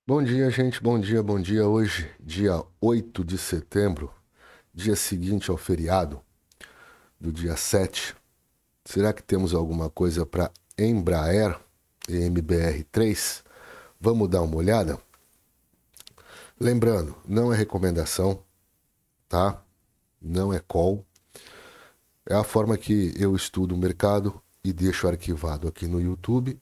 Bom dia, gente. Bom dia, bom dia. Hoje, dia 8 de setembro, dia seguinte ao feriado do dia 7. Será que temos alguma coisa para Embraer EMBR3? Vamos dar uma olhada? Lembrando, não é recomendação, tá? Não é call. É a forma que eu estudo o mercado e deixo arquivado aqui no YouTube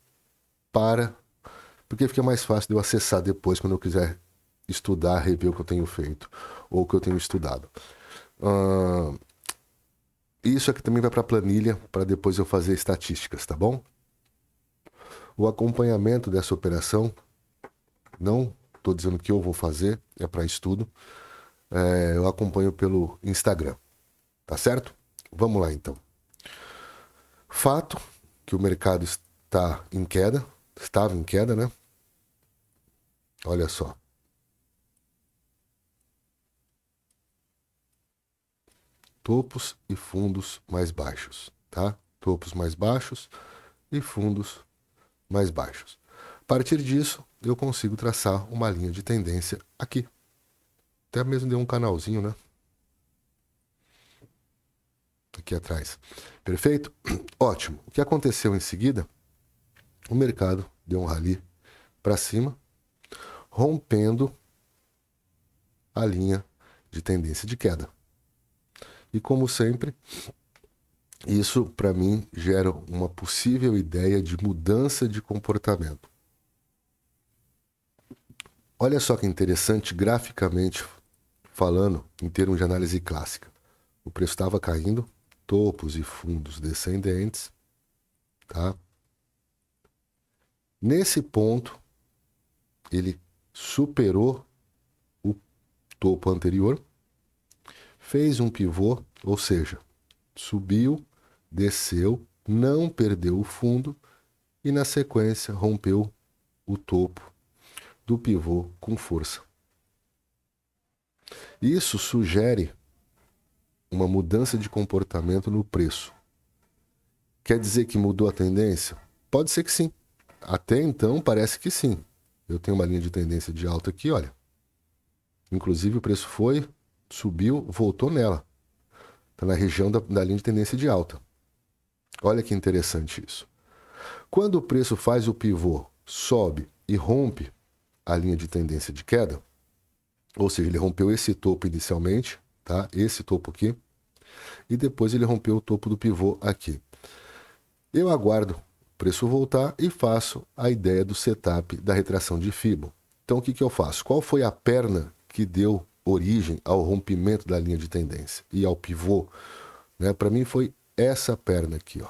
porque fica mais fácil de eu acessar depois quando eu quiser estudar, rever o que eu tenho feito ou o que eu tenho estudado. Isso aqui também vai para a planilha para depois eu fazer estatísticas, tá bom? O acompanhamento dessa operação, não estou dizendo que eu vou fazer, é para estudo. Eu acompanho pelo Instagram, tá certo? Vamos lá então. Fato que o mercado está em queda, estava em queda, né? Olha só. Topos e fundos mais baixos, tá? Topos mais baixos e fundos mais baixos. A partir disso, eu consigo traçar uma linha de tendência aqui. Até mesmo deu um canalzinho, né? Aqui atrás. Perfeito? Ótimo. O que aconteceu em seguida? O mercado deu um rally para cima, rompendo a linha de tendência de queda. E como sempre, isso para mim gera uma possível ideia de mudança de comportamento. Olha só que interessante, graficamente falando, em termos de análise clássica. O preço estava caindo, topos e fundos descendentes, tá? Nesse ponto, ele superou o topo anterior, fez um pivô, ou seja, subiu, desceu, não perdeu o fundo e na sequência rompeu o topo do pivô com força. Isso sugere uma mudança de comportamento no preço. Quer dizer que mudou a tendência? Pode ser que sim. Até então parece que sim. Eu tenho uma linha de tendência de alta aqui, olha. Inclusive o preço foi, subiu, voltou nela. Está na região da linha de tendência de alta. Olha que interessante isso. Quando o preço faz o pivô, sobe e rompe a linha de tendência de queda, ou seja, ele rompeu esse topo inicialmente, tá? Esse topo aqui, e depois ele rompeu o topo do pivô aqui. Eu aguardo o preço voltar e faço a ideia do setup da retração de Fibo. Então o que eu faço? Qual foi a perna que deu origem ao rompimento da linha de tendência e ao pivô? Né? Para mim foi essa perna aqui, ó.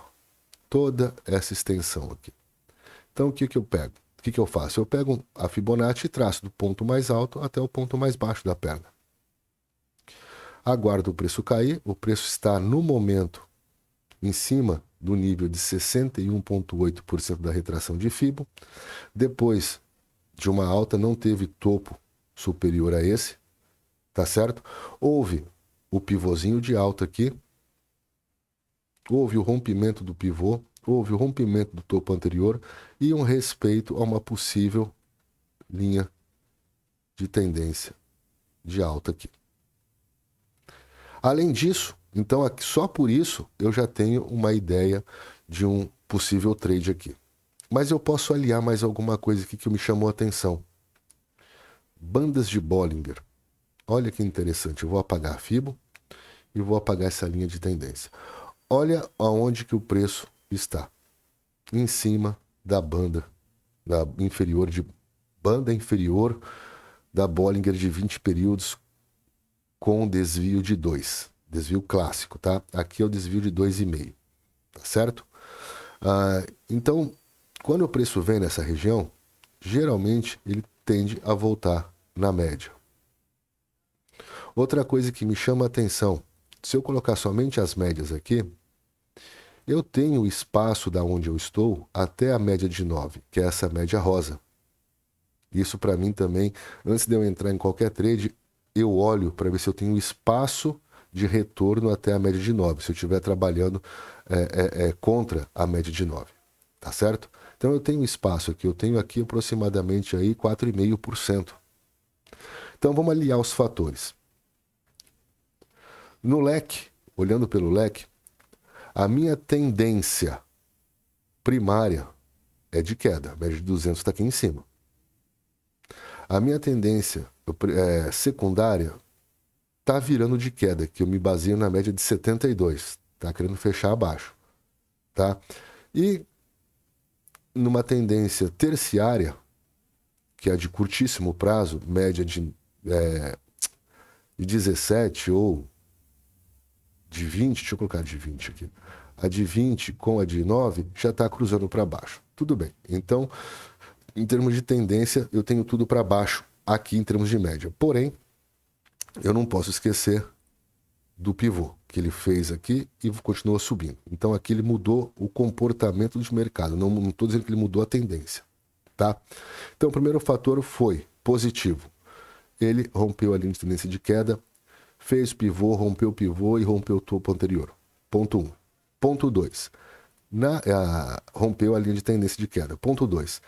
Toda essa extensão aqui. Então o que eu pego? O que eu faço? Eu pego a Fibonacci e traço do ponto mais alto até o ponto mais baixo da perna. Aguardo o preço cair, o preço está no momento em cima do nível de 61,8% da retração de Fibo. Depois de uma alta, não teve topo superior a esse, tá certo? Houve o pivôzinho de alta aqui, houve o rompimento do pivô, houve o rompimento do topo anterior e um respeito a uma possível linha de tendência de alta aqui. Além disso, então só por isso eu já tenho uma ideia de um possível trade aqui. Mas eu posso aliar mais alguma coisa aqui que me chamou a atenção. Bandas de Bollinger. Olha que interessante, eu vou apagar a Fibo e vou apagar essa linha de tendência. Olha aonde que o preço está. Em cima da banda inferior da Bollinger de 20 períodos com desvio de 2. Desvio clássico, tá? Aqui é o desvio de 2,5, tá certo? Então, quando o preço vem nessa região, geralmente ele tende a voltar na média. Outra coisa que me chama a atenção, se eu colocar somente as médias aqui, eu tenho o espaço da onde eu estou até a média de 9, que é essa média rosa. Isso para mim também, antes de eu entrar em qualquer trade, eu olho para ver se eu tenho espaço de retorno até a média de 9, se eu estiver trabalhando contra a média de 9, tá certo? Então eu tenho espaço aqui, eu tenho aqui aproximadamente aí 4,5%. Então vamos aliar os fatores. No leque, olhando pelo leque, a minha tendência primária é de queda. A média de 200 está aqui em cima. A minha tendência secundária está virando de queda, que eu me baseio na média de 72. Está querendo fechar abaixo. Tá? E numa tendência terciária, que é de curtíssimo prazo, média de 17 ou de 20, deixa eu colocar de 20 aqui. A de 20 com a de 9 já está cruzando para baixo. Tudo bem. Então, em termos de tendência, eu tenho tudo para baixo aqui em termos de média. Porém, eu não posso esquecer do pivô que ele fez aqui e continua subindo. Então, aqui ele mudou o comportamento de mercado. Não estou dizendo que ele mudou a tendência. Tá? Então, o primeiro fator foi positivo. Ele rompeu a linha de tendência de queda, fez pivô, rompeu o pivô e rompeu o topo anterior. Ponto 1. Ponto 2. Rompeu a linha de tendência de queda. Ponto 2.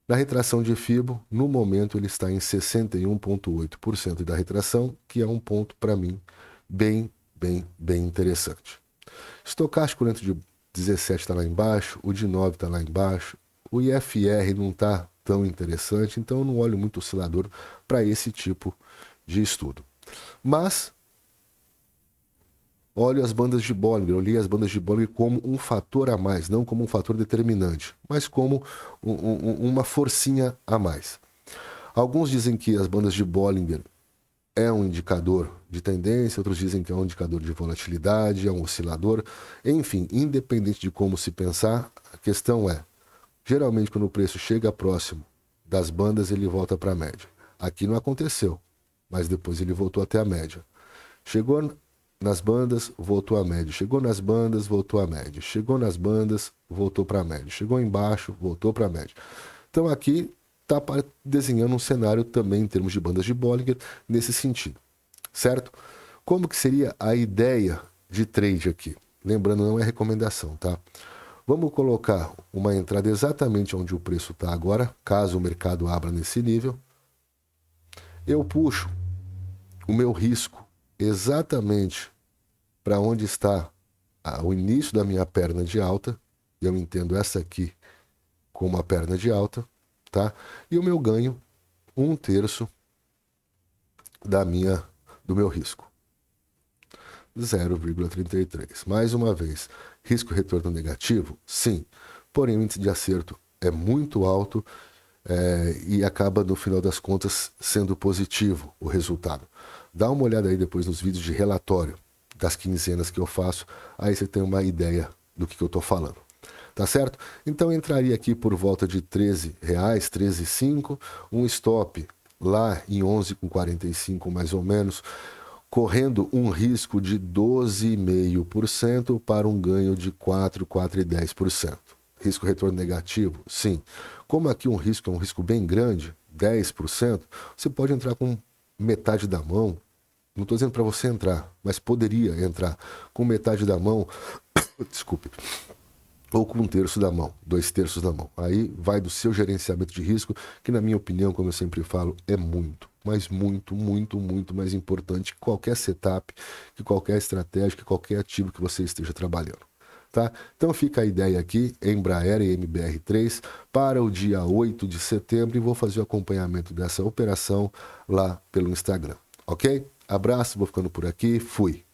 Na retração de FIBO, no momento ele está em 61,8% da retração, que é um ponto para mim bem interessante. Estocástico dentro de 17 está lá embaixo, o de 9 está lá embaixo, o IFR não está tão interessante, então eu não olho muito oscilador para esse tipo de estudo. Mas olho as bandas de Bollinger, eu li as bandas de Bollinger como um fator a mais, não como um fator determinante, mas como uma forcinha a mais. Alguns dizem que as bandas de Bollinger é um indicador de tendência, outros dizem que é um indicador de volatilidade, é um oscilador. Enfim, independente de como se pensar, a questão é, geralmente quando o preço chega próximo das bandas, ele volta para a média. Aqui não aconteceu, mas depois ele voltou até a média. Chegou nas bandas, voltou à média. Chegou nas bandas, voltou à média. Chegou nas bandas, voltou para a média. Chegou embaixo, voltou para a média. Então aqui está desenhando um cenário também em termos de bandas de Bollinger nesse sentido, certo? Como que seria a ideia de trade aqui? Lembrando, não é recomendação, tá? Vamos colocar uma entrada exatamente onde o preço está agora, caso o mercado abra nesse nível. Eu puxo o meu risco exatamente para onde está o início da minha perna de alta. Eu entendo essa aqui como a perna de alta, tá? E o meu ganho, 1/3 do meu risco. 0,33. Mais uma vez, risco retorno negativo? Sim. Porém, o índice de acerto é muito alto e acaba, no final das contas, sendo positivo o resultado. Dá uma olhada aí depois nos vídeos de relatório das quinzenas que eu faço, aí você tem uma ideia do que eu estou falando. Tá certo? Então entraria aqui por volta de R$13, R$13,05, um stop lá em 11,45 mais ou menos, correndo um risco de 12,5% para um ganho de 4,10%. Risco retorno negativo? Sim. Como aqui um risco é um risco bem grande, 10%, você pode entrar com metade da mão. Não estou dizendo para você entrar, mas poderia entrar com metade da mão, desculpe, ou com 1/3 da mão, 2/3 da mão. Aí vai do seu gerenciamento de risco, que na minha opinião, como eu sempre falo, é muito, mas muito mais importante que qualquer setup, que qualquer estratégia, que qualquer ativo que você esteja trabalhando. Tá? Então fica a ideia aqui, Embraer e MBR3 para o dia 8 de setembro e vou fazer o acompanhamento dessa operação lá pelo Instagram, ok? Abraço, vou ficando por aqui, fui!